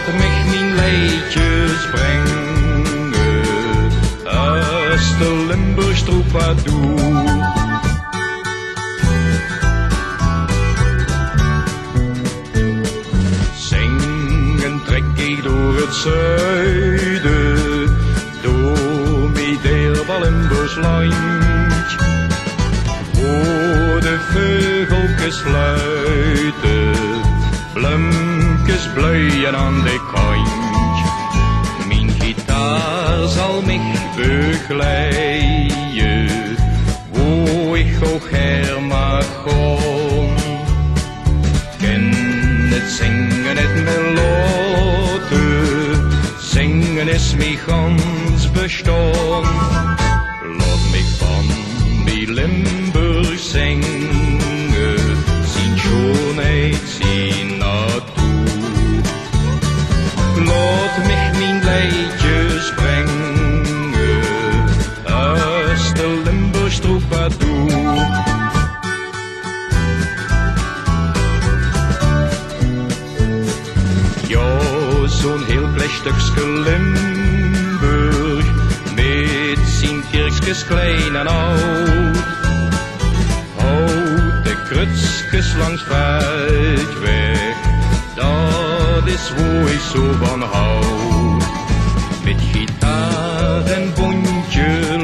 laat mich mijn liedjes brengen, als de Limburgs troubadour. Zingen trek ik door het zuiden, door mijn dierbare Limburgs land, waar de vogeltjes fluiten, bloemkes bloeien aan de kant. Mijn gitaar zal mich begeleiden, waar ik ook her mag gaan. Ken het zingen, het melodie, zingen is mijn gans bestaan. Laat mich van mijn Limburg zingen, zijn schoonheid, zijn natuur. Laat mich mijn liedjes brengen, als de Limburgs troubadour. Ja, zo'n heel klein stukje Limburg, met zijn kerkjes klein en oud. Houd krutskes langs Veldweg, dat is waar ik zo van houd. Met gitaar en bondje